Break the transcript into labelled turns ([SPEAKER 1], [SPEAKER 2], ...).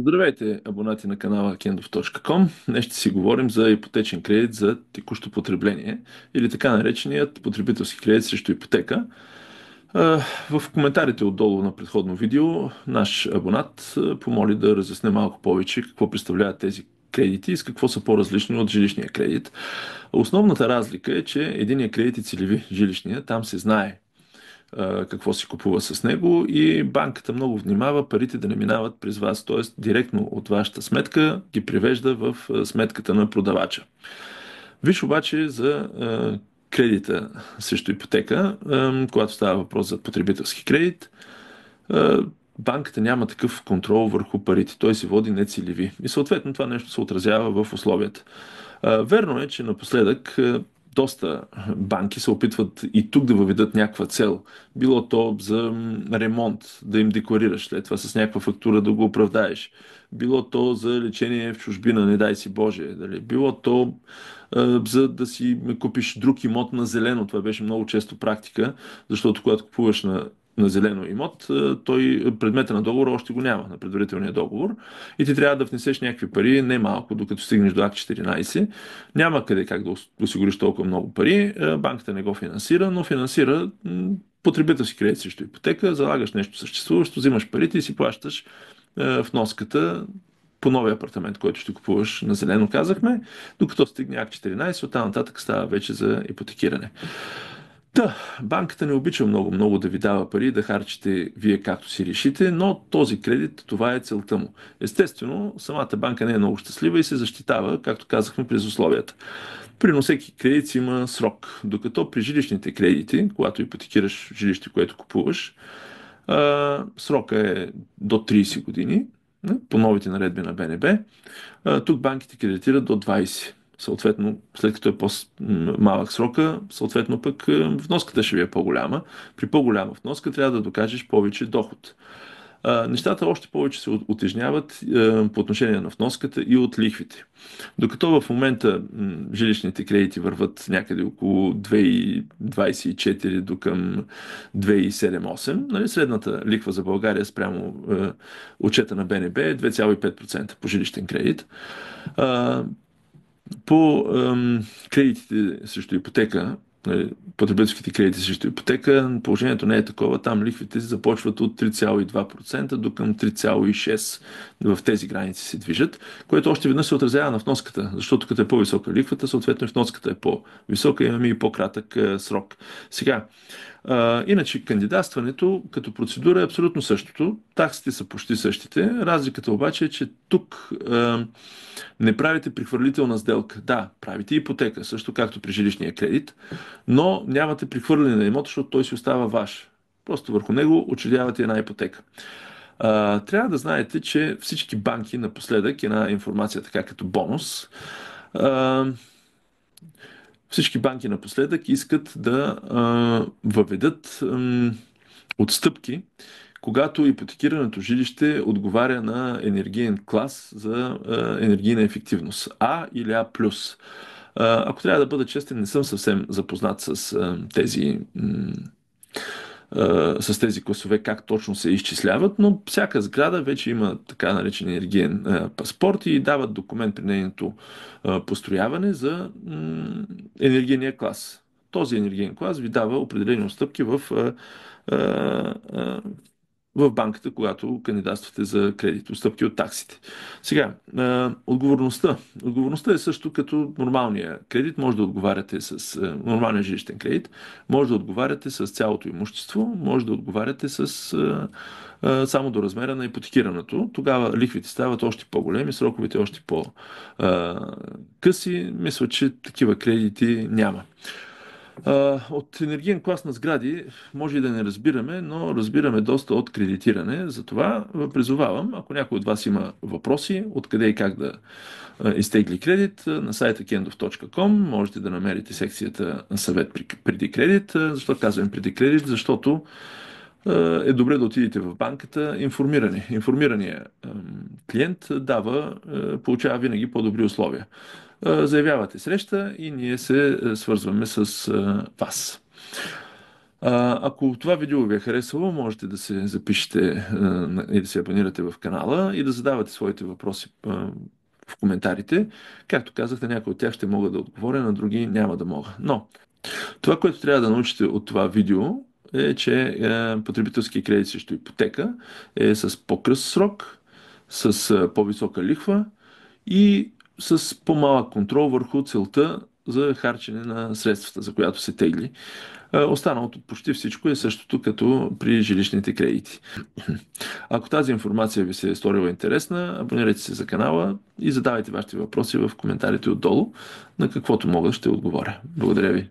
[SPEAKER 1] Здравейте, абонати на канала kendov.com. Днес ще си говорим за ипотечен кредит за текущо потребление или така нареченият потребителски кредит срещу ипотека. В коментарите отдолу на предходно видео наш абонат помоли да разясне малко повече какво представляват тези кредити и с какво са по-различни от жилищния кредит. Основната разлика е, че единият кредит е целеви, жилищния, там се знае какво се купува с него и банката много внимава парите да не минават през вас, т.е. директно от вашата сметка ги привежда в сметката на продавача. Виж обаче за кредита срещу ипотека, когато става въпрос за потребителски кредит, банката няма такъв контрол върху парите. Той се води нецелеви. И съответно това нещо се отразява в условията. Верно е, че напоследък доста банки се опитват и тук да въведат някаква цел. Било то за ремонт, да им декларираш, след това с някаква фактура да го оправдаеш. Било то за лечение в чужбина, не дай си Боже. Дали? Било то за да си купиш друг имот на зелено. Това беше много често практика, защото когато купуваш на зелено имот, той предмета на договора още го няма, на предварителния договор. И ти трябва да внесеш някакви пари, не малко, докато стигнеш до Акт 14. Няма къде как да осигуриш толкова много пари. Банката не го финансира, но финансира потребителски кредит срещу ипотека, залагаш нещо съществуващо, взимаш парите и си плащаш вноската по новия апартамент, който ще купуваш на зелено, казахме, докато стигне Акт 14, оттам нататък става вече за ипотекиране. Да, банката не обича много да ви дава пари, да харчите вие както си решите, но този кредит, това е целта му. Естествено, самата банка не е много щастлива и се защитава, както казахме, през условията. При всеки кредит си има срок, докато при жилищните кредити, когато ипотекираш жилище, което купуваш, срока е до 30 години, по новите наредби на БНБ. Тук банките кредитират до 20. Съответно, след като е по-малък срока, съответно пък вноската ще ви е по-голяма. При по-голяма вноска трябва да докажеш повече доход. Нещата още повече се утежняват по отношение на вноската и от лихвите. Докато в момента жилищните кредити върват някъде около 2,24 до към 2,78, нали, средната лихва за България спрямо отчета на БНБ е 2,5% по жилищен кредит. По кредитите срещу ипотека, нали, потребителските кредити срещу ипотека, положението не е такова. Там лихвите започват от 3,2% до към 3,6%. В тези граници се движат, което още веднъж се отразява на вноската, защото като е по-висока лихвата, съответно и вноската е по-висока, имаме и по-кратък срок. Сега, иначе кандидатстването като процедура е абсолютно същото. Таксите са почти същите. Разликата обаче е, че тук не правите прехвърлителна сделка. Да, правите ипотека, също както при жилищния кредит, но нямате прехвърляне на имот, защото той си остава ваш. Просто върху него учредявате една ипотека. Трябва да знаете, че всички банки напоследък, една информация така като бонус, а, всички банки напоследък искат да въведат отстъпки, когато ипотекираното жилище отговаря на енергиен клас за енергийна ефективност А или А+. Ако трябва да бъда честен, не съм съвсем запознат с тези класове, как точно се изчисляват, но всяка сграда вече има така наречен енергиен паспорт и дават документ при нейното построяване за енергийния клас. Този енергиен клас ви дава определени отстъпки а, а, в банката, когато кандидатствате за кредит, отстъпки от таксите. Сега, отговорността. Отговорността е също като нормалния кредит. Може да отговаряте с нормалния жилищен кредит, може да отговаряте с цялото имущество, може да отговаряте с само до размера на ипотекирането. Тогава лихвите стават още по-големи, сроковете още по-къси. Мисля, че такива кредити няма. От енергиен клас на сгради може и да не разбираме, но разбираме доста от кредитиране. Затова призовавам, ако някой от вас има въпроси, откъде и как да изтегли кредит, на сайта kendov.com можете да намерите секцията на съвет преди кредит. Защо казвам преди кредит? Защото е добре да отидете в банката информирани. Информираният клиент получава винаги по-добри условия. Заявявате среща и ние се свързваме с вас. Ако това видео ви е харесало, можете да се запишете и да се абонирате в канала и да задавате своите въпроси в коментарите. Както казах, на някои от тях ще мога да отговоря, на други няма да мога. Но това, което трябва да научите от това видео е, че потребителски кредит срещу ипотека е с по-къс срок, с по-висока лихва и с по-малък контрол върху целта за харчене на средствата, за която се тегли. Останалото почти всичко е същото като при жилищните кредити. Ако тази информация ви се е сторила интересна, абонирайте се за канала и задавайте вашите въпроси в коментарите отдолу, на каквото мога ще отговоря. Благодаря ви.